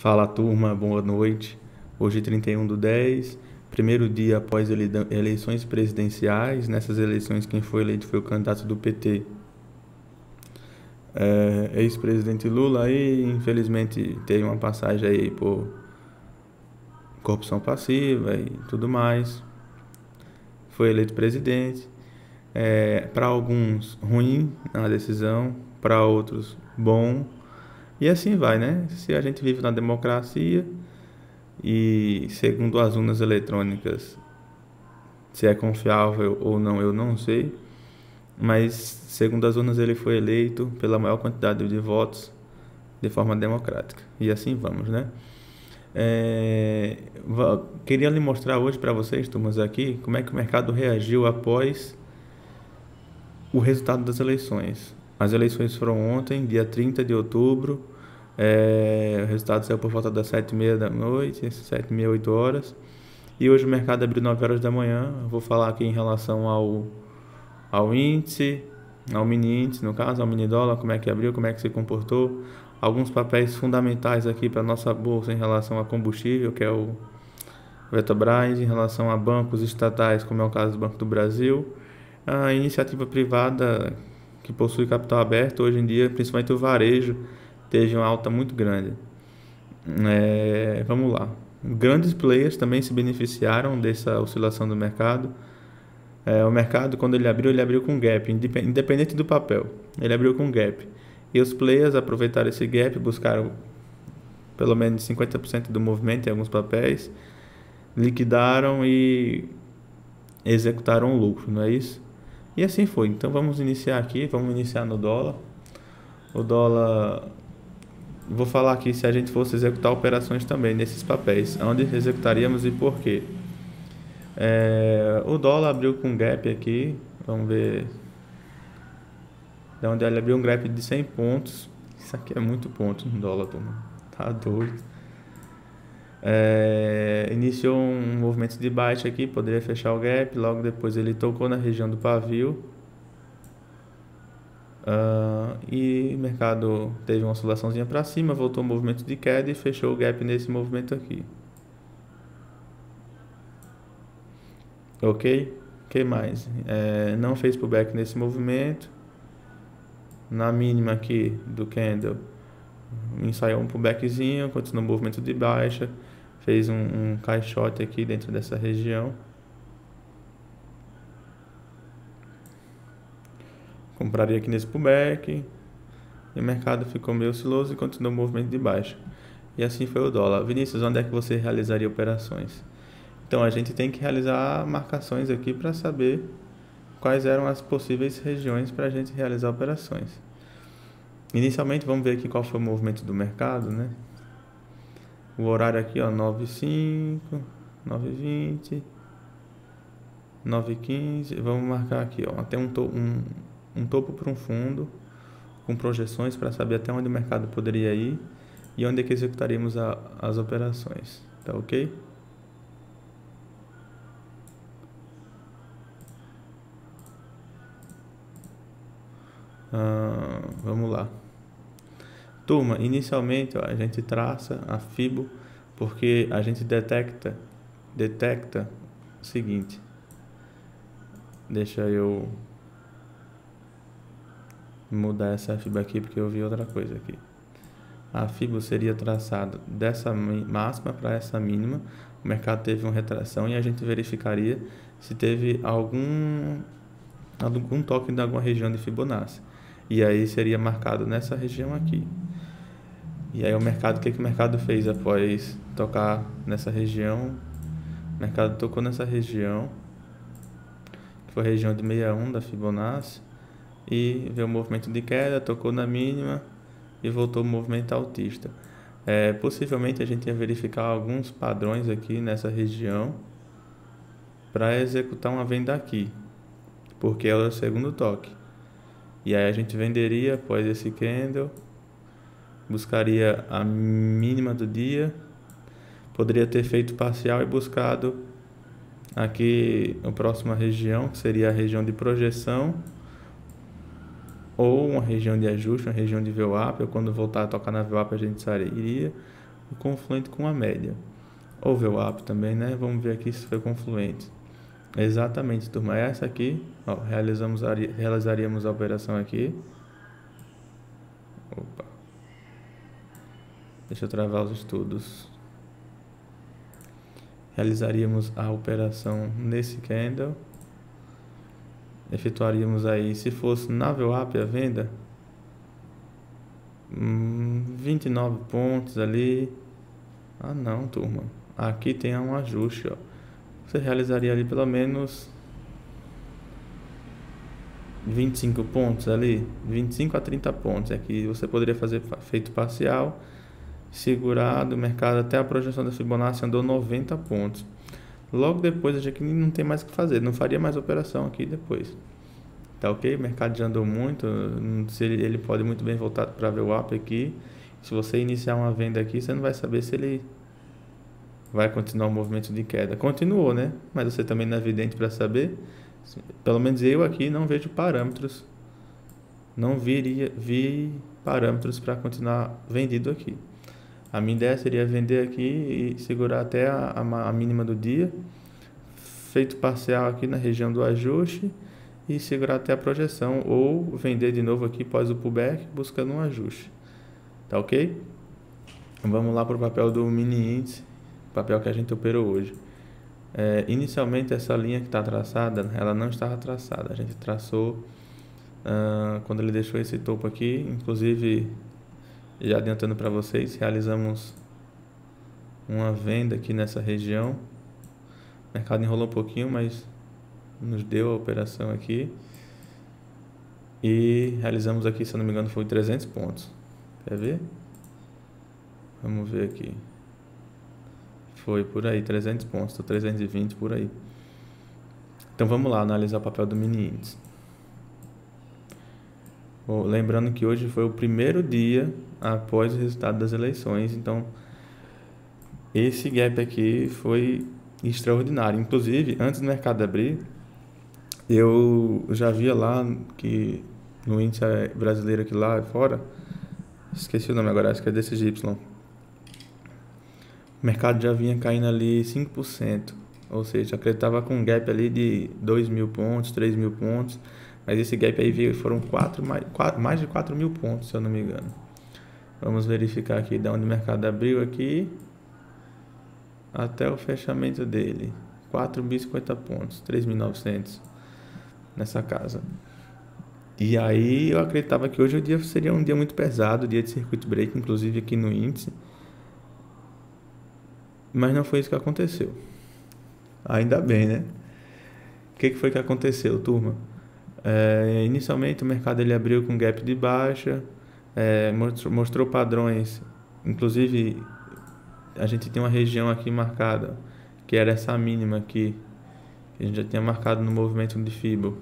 Fala turma, boa noite. Hoje 31/10, primeiro dia após eleições presidenciais. Nessas eleições quem foi eleito foi o candidato do PT, ex-presidente Lula. Aí infelizmente teve uma passagem aí por corrupção passiva e tudo mais. Foi eleito presidente. Para alguns ruim a decisão, para outros bom. E assim vai, né? Se a gente vive na democracia e segundo as urnas eletrônicas, se é confiável ou não, eu não sei. Mas segundo as urnas ele foi eleito pela maior quantidade de votos de forma democrática. E assim vamos, né? Queria lhe mostrar hoje para vocês, turmas, aqui, como é que o mercado reagiu após o resultado das eleições. As eleições foram ontem, dia 30 de outubro. O resultado saiu por volta das 7h30 da noite, 7h30, 8 horas. E hoje o mercado abriu 9 horas da manhã. Eu vou falar aqui em relação ao índice, ao mini índice, no caso, ao mini dólar, como é que abriu, como é que se comportou. Alguns papéis fundamentais aqui para a nossa bolsa em relação a combustível, que é o Petrobras, em relação a bancos estatais, como é o caso do Banco do Brasil. A iniciativa privada que possui capital aberto, hoje em dia, principalmente o varejo, teve uma alta muito grande. Vamos lá. Grandes players também se beneficiaram dessa oscilação do mercado. O mercado, quando ele abriu com gap, independente do papel. Ele abriu com gap. E os players aproveitaram esse gap, buscaram pelo menos 50% do movimento em alguns papéis, liquidaram e executaram o lucro, não é isso? E assim foi. Então vamos iniciar aqui, vamos iniciar no dólar. O dólar, vou falar aqui se a gente fosse executar operações também nesses papéis, onde executaríamos e por quê. O dólar abriu com gap aqui, vamos ver de onde ele abriu, um gap de 100 pontos. Isso aqui é muito ponto no dólar, turma. Tá doido. Iniciou um movimento de baixa aqui, poderia fechar o gap, logo depois ele tocou na região do pavio. E o mercado teve uma oscilaçãozinha para cima, voltou um movimento de queda e fechou o gap nesse movimento aqui. Ok? O que mais? Não fez pullback nesse movimento. Na mínima aqui do candle, ensaiou um pullbackzinho, continuou o movimento de baixa, fez um caixote aqui dentro dessa região. Compraria aqui nesse pullback e o mercado ficou meio osciloso e continuou o movimento de baixa. E assim foi o dólar. Vinícius, onde é que você realizaria operações? Então a gente tem que realizar marcações aqui para saber quais eram as possíveis regiões para a gente realizar operações. Inicialmente vamos ver aqui qual foi o movimento do mercado, né? O horário aqui, ó, 9h05, 9h20, 9h15. Vamos marcar aqui, ó, até um topo para um fundo, com projeções para saber até onde o mercado poderia ir e onde é que executaríamos as operações. Tá ok? Vamos lá. Turma, inicialmente ó, a gente traça a FIBO porque a gente detecta o seguinte. Deixa eu mudar essa FIBO aqui porque eu vi outra coisa aqui. A FIBO seria traçada dessa máxima para essa mínima. O mercado teve uma retração e a gente verificaria se teve algum toque em alguma região de Fibonacci. E aí seria marcado nessa região aqui. E aí o que o mercado fez após tocar nessa região? O mercado tocou nessa região, que foi a região de 61 da Fibonacci, e veio o movimento de queda, tocou na mínima e voltou o movimento altista. Possivelmente a gente ia verificar alguns padrões aqui nessa região para executar uma venda aqui, porque é o segundo toque. E aí a gente venderia após esse candle, buscaria a mínima do dia, poderia ter feito parcial e buscado aqui a próxima região, que seria a região de projeção, ou uma região de ajuste, uma região de VWAP, ou quando voltar a tocar na VWAP a gente sairia, o confluente com a média. Ou VWAP também, né? Vamos ver aqui se foi confluente. Exatamente, turma. Essa aqui, ó, realizaríamos a operação aqui. Opa. Deixa eu travar os estudos. Realizaríamos a operação nesse candle. Efetuaríamos aí, se fosse na VWAP a venda, 29 pontos ali. Ah não, turma. Aqui tem um ajuste, ó. Você realizaria ali pelo menos 25 pontos ali, 25 a 30 pontos. Aqui você poderia fazer feito parcial, segurado, o mercado até a projeção da Fibonacci andou 90 pontos. Logo depois, a gente não tem mais o que fazer, não faria mais operação aqui depois. Tá ok? O mercado já andou muito, se ele pode muito bem voltar para ver o up aqui. Se você iniciar uma venda aqui, você não vai saber se ele vai continuar o movimento de queda. Continuou, né? Mas você também não é evidente para saber. Pelo menos eu aqui não vejo parâmetros. Não vi parâmetros para continuar vendido aqui. A minha ideia seria vender aqui e segurar até a mínima do dia. Feito parcial aqui na região do ajuste. E segurar até a projeção. Ou vender de novo aqui após o pullback, buscando um ajuste. Tá ok? Vamos lá para o papel do mini índice. Papel que a gente operou hoje. Inicialmente essa linha que está traçada, ela não estava traçada. A gente traçou quando ele deixou esse topo aqui. Inclusive, já adiantando para vocês, realizamos uma venda aqui nessa região. O mercado enrolou um pouquinho, mas nos deu a operação aqui. E realizamos aqui, se eu não me engano, foi 300 pontos. Quer ver? Vamos ver aqui. Foi por aí, 300 pontos, 320 por aí. Então vamos lá, analisar o papel do mini índice. Bom, lembrando que hoje foi o primeiro dia após o resultado das eleições, então esse gap aqui foi extraordinário. Inclusive, antes do mercado abrir, eu já via lá que no índice brasileiro aqui lá fora, esqueci o nome agora, acho que é DCY. O mercado já vinha caindo ali 5%, ou seja, acreditava com um gap ali de 2.000 pontos, 3.000 pontos, mas esse gap aí veio, foram mais de 4.000 pontos, se eu não me engano. Vamos verificar aqui de onde o mercado abriu aqui até o fechamento dele, 4.050 pontos, 3.900 nessa casa. E aí eu acreditava que hoje o dia seria um dia muito pesado, dia de circuit break, inclusive aqui no índice. Mas não foi isso que aconteceu. Ainda bem, né? O que foi que aconteceu, turma? Inicialmente o mercado ele abriu com gap de baixa, mostrou padrões. Inclusive, a gente tem uma região aqui marcada, que era essa mínima aqui, que a gente já tinha marcado no movimento de Fibo,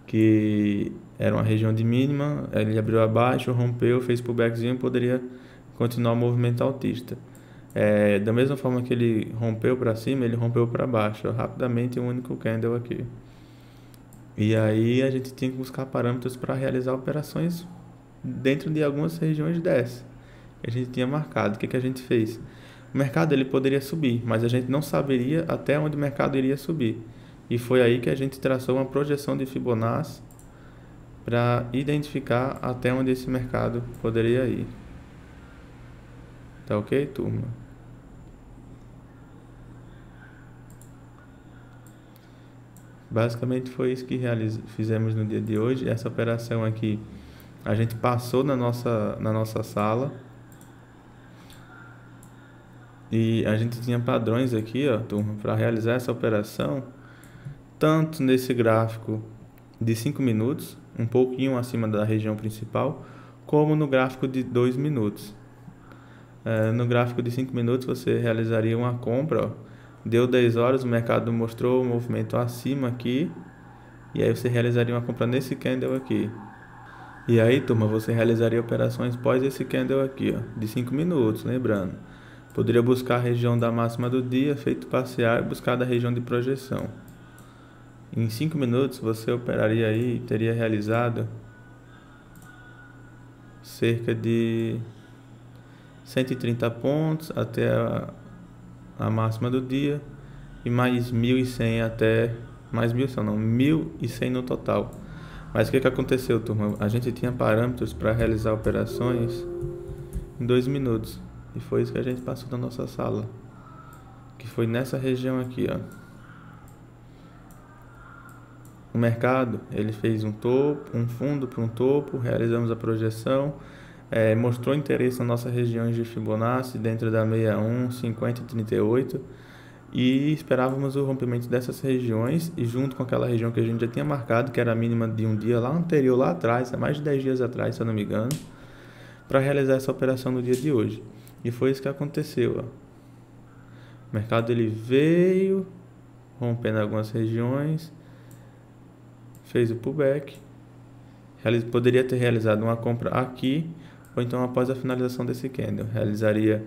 que era uma região de mínima. Ele abriu abaixo, rompeu, fez pullbackzinho, poderia continuar o movimento altista. Da mesma forma que ele rompeu para cima, ele rompeu para baixo, rapidamente um único candle aqui. E aí a gente tinha que buscar parâmetros para realizar operações dentro de algumas regiões dessa que a gente tinha marcado. O que a gente fez? O mercado ele poderia subir, mas a gente não saberia até onde o mercado iria subir. E foi aí que a gente traçou uma projeção de Fibonacci para identificar até onde esse mercado poderia ir. Tá ok, turma? Basicamente foi isso que fizemos no dia de hoje. Essa operação aqui a gente passou na nossa sala. E a gente tinha padrões aqui, ó, turma, para realizar essa operação, tanto nesse gráfico de 5 minutos, um pouquinho acima da região principal, como no gráfico de 2 minutos. No gráfico de 5 minutos você realizaria uma compra, ó, deu 10 horas, o mercado mostrou o movimento acima aqui, e aí você realizaria uma compra nesse candle aqui. E aí, turma, você realizaria operações pós esse candle aqui, ó, de 5 minutos, lembrando. Poderia buscar a região da máxima do dia, feito parcial, e buscar da região de projeção. Em 5 minutos você operaria aí e teria realizado cerca de 130 pontos até a máxima do dia e mais 1.100 até, mais 1.100 não, 1.100 no total. Mas o que aconteceu, turma? A gente tinha parâmetros para realizar operações em 2 minutos e foi isso que a gente passou na nossa sala, que foi nessa região aqui, ó. O mercado, ele fez um fundo para um topo, realizamos a projeção, mostrou interesse na nossa região de Fibonacci dentro da 61, 50 e 38 e esperávamos o rompimento dessas regiões e junto com aquela região que a gente já tinha marcado, que era a mínima de um dia lá anterior, lá atrás, há mais de 10 dias atrás, se eu não me engano, para realizar essa operação no dia de hoje. E foi isso que aconteceu, ó. O mercado ele veio rompendo algumas regiões, fez o pullback, poderia ter realizado uma compra aqui, ou então após a finalização desse candle, realizaria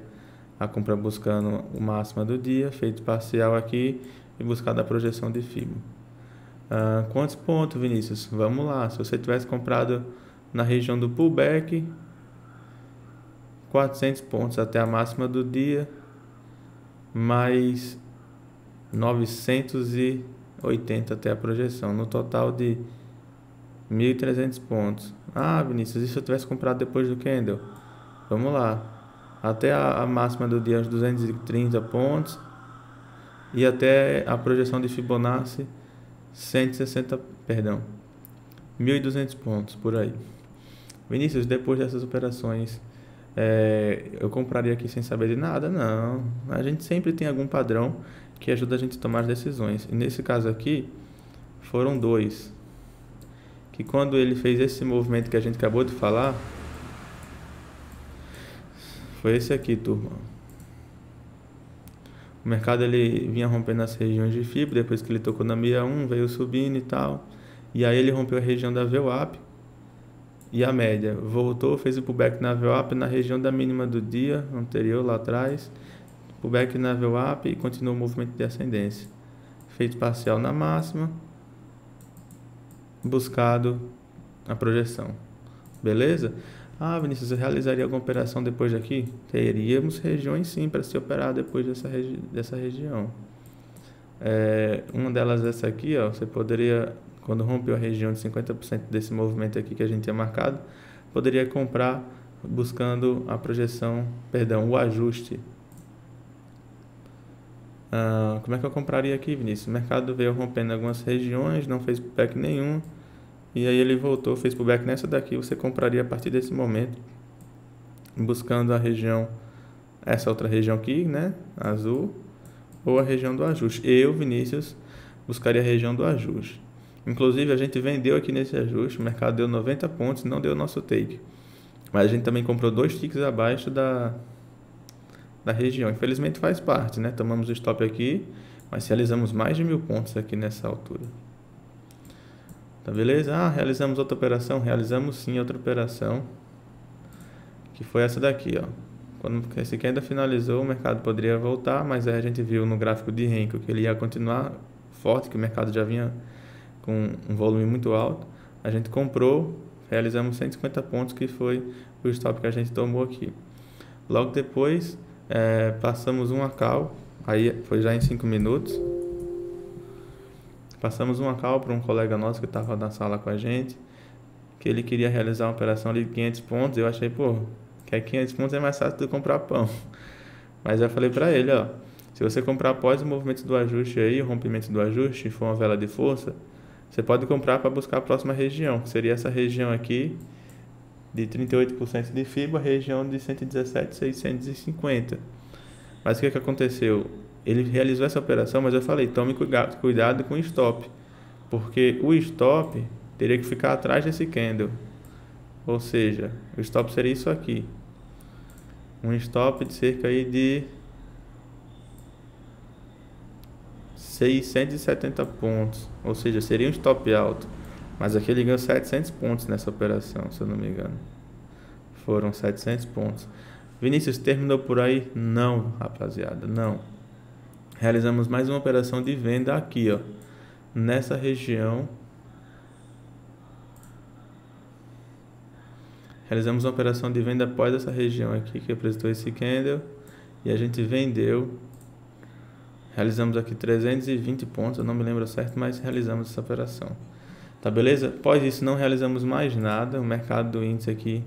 a compra buscando o máximo do dia, feito parcial aqui e buscado a projeção de FIBO. Quantos pontos, Vinícius? Vamos lá, se você tivesse comprado na região do pullback, 400 pontos até a máxima do dia, mais 980 até a projeção, no total de 1.300 pontos. Vinícius, e se eu tivesse comprado depois do candle? Vamos lá, até a máxima do dia, uns 230 pontos, e até a projeção de Fibonacci, 1.200 pontos, por aí. Vinícius, depois dessas operações, eu compraria aqui sem saber de nada? Não, a gente sempre tem algum padrão que ajuda a gente a tomar as decisões, e nesse caso aqui, foram dois, que quando ele fez esse movimento que a gente acabou de falar, foi esse aqui, turma. O mercado ele vinha rompendo as regiões de FIBO, depois que ele tocou na 61, veio subindo e tal, e aí ele rompeu a região da VWAP e a média, voltou, fez o pullback na VWAP na região da mínima do dia anterior, lá atrás, pullback na VWAP e continuou o movimento de ascendência, feito parcial na máxima, buscado a projeção, beleza? Vinícius, eu realizaria alguma operação depois daqui? Teríamos regiões sim para se operar depois dessa região. Uma delas essa aqui, ó, você poderia, quando rompeu a região de 50% desse movimento aqui que a gente tinha marcado, poderia comprar buscando a projeção, o ajuste. Como é que eu compraria aqui, Vinícius? O mercado veio rompendo algumas regiões, não fez pullback nenhum, e aí ele voltou, fez pullback nessa daqui. Você compraria a partir desse momento, buscando a região, essa outra região aqui, né, azul, ou a região do ajuste. Eu, Vinícius, buscaria a região do ajuste. Inclusive, a gente vendeu aqui nesse ajuste, o mercado deu 90 pontos, não deu nosso take. Mas a gente também comprou 2 ticks abaixo da região. Infelizmente faz parte, né? Tomamos o stop aqui, mas realizamos mais de 1.000 pontos aqui nessa altura. Tá beleza? Realizamos outra operação? Realizamos sim outra operação, que foi essa daqui, ó. Quando esse aqui ainda finalizou, o mercado poderia voltar, mas aí a gente viu no gráfico de Renko que ele ia continuar forte, que o mercado já vinha com um volume muito alto. A gente comprou, realizamos 150 pontos, que foi o stop que a gente tomou aqui. Logo depois, passamos uma call, aí foi já em 5 minutos. Passamos uma call para um colega nosso que estava na sala com a gente, que ele queria realizar uma operação de 500 pontos. Eu achei, que 500 pontos é mais fácil de comprar pão. Mas eu falei para ele, ó, se você comprar após o movimento do ajuste aí, o rompimento do ajuste, for uma vela de força, você pode comprar para buscar a próxima região, que seria essa região aqui, de 38% de FIBO, a região de 117.650. Mas o que aconteceu? Ele realizou essa operação, mas eu falei, tome cuidado com o stop, porque o stop teria que ficar atrás desse candle, ou seja, o stop seria isso aqui, um stop de cerca aí de 670 pontos, ou seja, seria um stop alto, mas aqui ele ganhou 700 pontos nessa operação, se eu não me engano, foram 700 pontos. Vinícius, terminou por aí? Não, rapaziada, não. Realizamos mais uma operação de venda aqui, ó, nessa região Realizamos uma operação de venda após essa região aqui, que apresentou esse candle, e a gente vendeu. Realizamos aqui 320 pontos, eu não me lembro certo, mas realizamos essa operação. Tá beleza? Após isso, não realizamos mais nada. O mercado do índice aqui,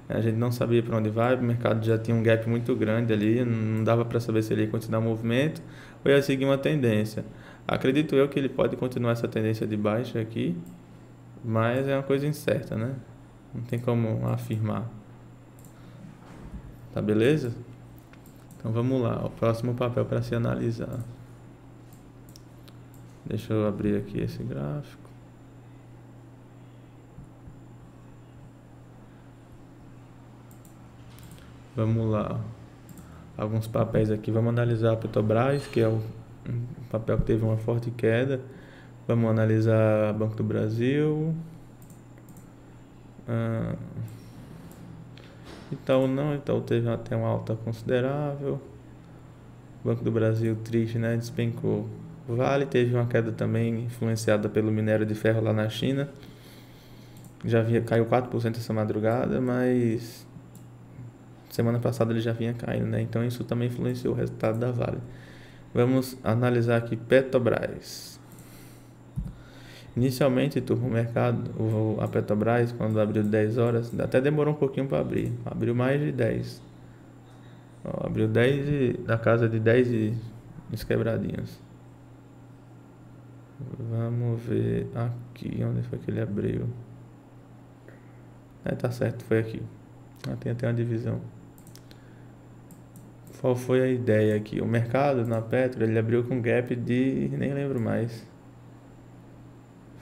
a gente não sabia para onde vai, o mercado já tinha um gap muito grande ali, não dava para saber se ele ia continuar o movimento ou ia seguir uma tendência. Acredito eu que ele pode continuar essa tendência de baixa aqui, mas é uma coisa incerta, né? Não tem como afirmar. Tá beleza? Então vamos lá, o próximo papel para se analisar. Deixa eu abrir aqui esse gráfico. Vamos lá. Alguns papéis aqui. Vamos analisar a Petrobras, que é um papel que teve uma forte queda. Vamos analisar Banco do Brasil. Itaú não, Itaú teve até uma alta considerável. Banco do Brasil triste, né? Despencou. Vale teve uma queda também influenciada pelo minério de ferro lá na China. Caiu 4% essa madrugada, mas semana passada ele já vinha caindo, né? Então isso também influenciou o resultado da Vale. Vamos analisar aqui Petrobras. Inicialmente, turma, o mercado, a Petrobras, quando abriu 10 horas, até demorou um pouquinho para abrir. Abriu mais de 10. Abriu 10 da casa de 10 e uns quebradinhos. Vamos ver aqui onde foi que ele abriu. Tá certo, foi aqui. Tem até uma divisão. Qual foi a ideia aqui? O mercado na Petro, ele abriu com gap de... nem lembro mais.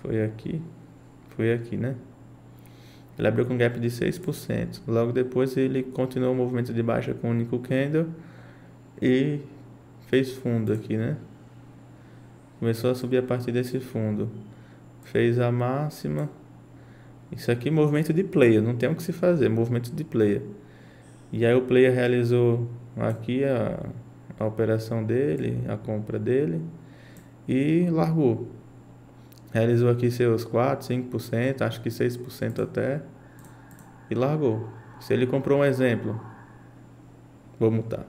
Foi aqui? Foi aqui, né? Ele abriu com gap de 6%. Logo depois ele continuou o movimento de baixa com o único candle e fez fundo aqui, né? Começou a subir a partir desse fundo. Fez a máxima. Isso aqui é movimento de player, não tem o que se fazer, movimento de player. E aí o player realizou aqui a operação dele, a compra dele e largou. Realizou aqui seus 4, 5%, acho que 6% até, e largou. Se ele comprou um exemplo, vou mutar.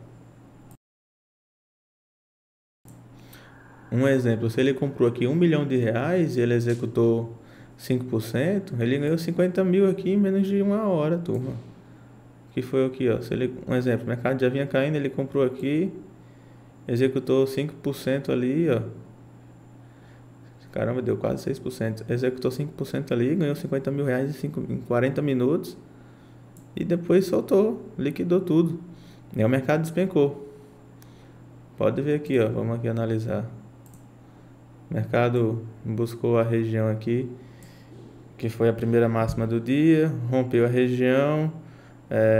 Um exemplo, se ele comprou aqui R$1 milhão e ele executou 5%, ele ganhou 50 mil aqui em menos de uma hora, turma. Que foi aqui, ó. Um exemplo, o mercado já vinha caindo, ele comprou aqui, executou 5% ali, ó. Caramba, deu quase 6%. Executou 5% ali, ganhou 50 mil reais em 40 minutos. E depois soltou, liquidou tudo. E o mercado despencou. Pode ver aqui, ó. Vamos aqui analisar. O mercado buscou a região aqui, que foi a primeira máxima do dia, rompeu a região,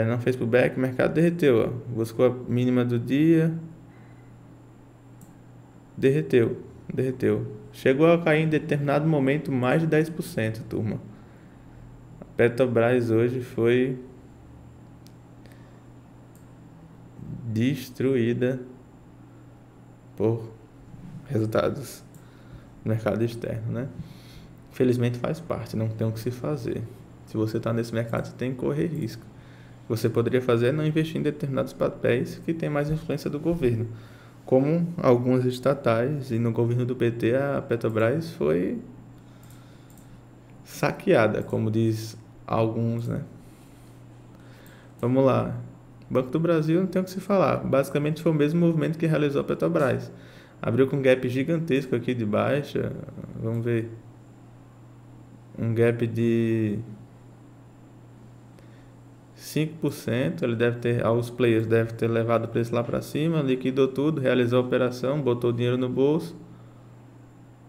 não fez pullback, o mercado derreteu, ó. Buscou a mínima do dia, derreteu. Chegou a cair em determinado momento mais de 10%, turma. A Petrobras hoje foi destruída por resultados do mercado externo, né? Infelizmente faz parte, não tem o que se fazer. Se você está nesse mercado, você tem que correr risco. O que você poderia fazer é não investir em determinados papéis que têm mais influência do governo, como algumas estatais, e no governo do PT a Petrobras foi saqueada, como diz alguns, né? Vamos lá. Banco do Brasil não tem o que se falar. Basicamente foi o mesmo movimento que realizou a Petrobras. Abriu com um gap gigantesco aqui de baixa. Vamos ver. Um gap de 5%. Ele deve ter, os players devem ter levado o preço lá para cima, liquidou tudo, realizou a operação, botou o dinheiro no bolso.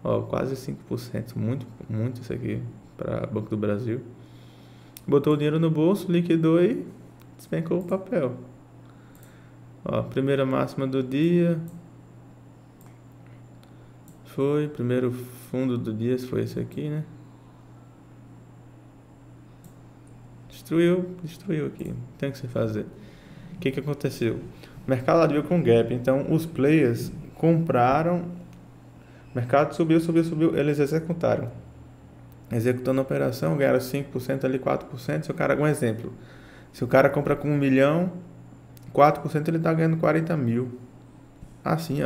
Ó, quase 5%. Muito isso aqui para Banco do Brasil. Botou o dinheiro no bolso, liquidou e despencou o papel. Ó, primeira máxima do dia. Foi, primeiro fundo do dia foi esse aqui, né? Destruiu aqui. Tem que se fazer. O que aconteceu? O mercado abriu com gap, então os players compraram. O mercado subiu, eles executaram. executando a operação, ganharam 5% ali, 4%. Se o cara, um exemplo, se o cara compra com 1 milhão, 4% ele está ganhando 40 mil. Assim, ó,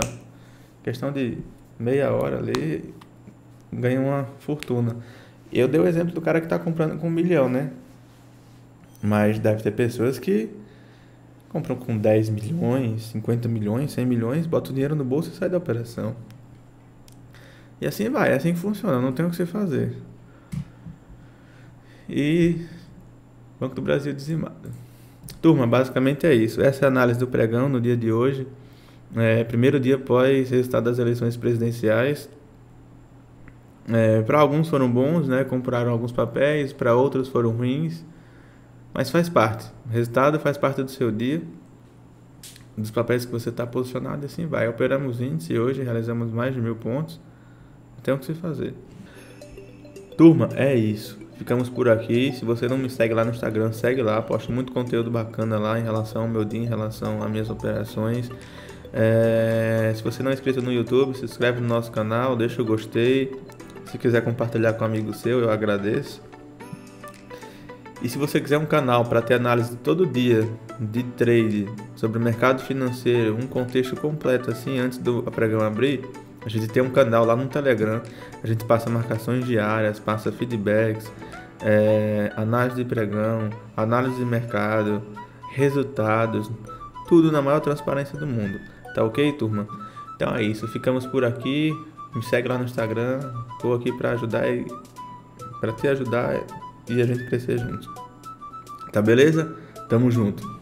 questão de meia hora ali, ganha uma fortuna. Eu dei o exemplo do cara que está comprando com 1 milhão, né? Mas deve ter pessoas que compram com 10 milhões, 50 milhões, 100 milhões, bota o dinheiro no bolso e sai da operação. E assim vai, é assim que funciona, não tem o que você fazer. E Banco do Brasil dizimado. Turma, basicamente é isso. Essa é a análise do pregão no dia de hoje. Primeiro dia após resultado das eleições presidenciais. Para alguns foram bons, né? Compraram alguns papéis, para outros foram ruins. Mas faz parte. O resultado faz parte do seu dia, dos papéis que você está posicionado, e assim vai. Operamos índice hoje, realizamos mais de 1.000 pontos. Não tem o que se fazer. Turma, é isso. Ficamos por aqui. Se você não me segue lá no Instagram, segue lá. Posto muito conteúdo bacana lá em relação ao meu dia, em relação às minhas operações. Se você não é inscrito no YouTube, se inscreve no nosso canal, deixa o gostei. Se quiser compartilhar com um amigo seu, eu agradeço. E se você quiser um canal para ter análise todo dia de trade sobre o mercado financeiro, um contexto completo assim antes do pregão abrir, a gente tem um canal lá no Telegram. A gente passa marcações diárias, passa feedbacks, análise de pregão, análise de mercado, resultados, tudo na maior transparência do mundo. Tá ok, turma? Então é isso, ficamos por aqui. Me segue lá no Instagram. Estou aqui para ajudar para te ajudar e a gente crescer juntos. Tá beleza? Tamo junto.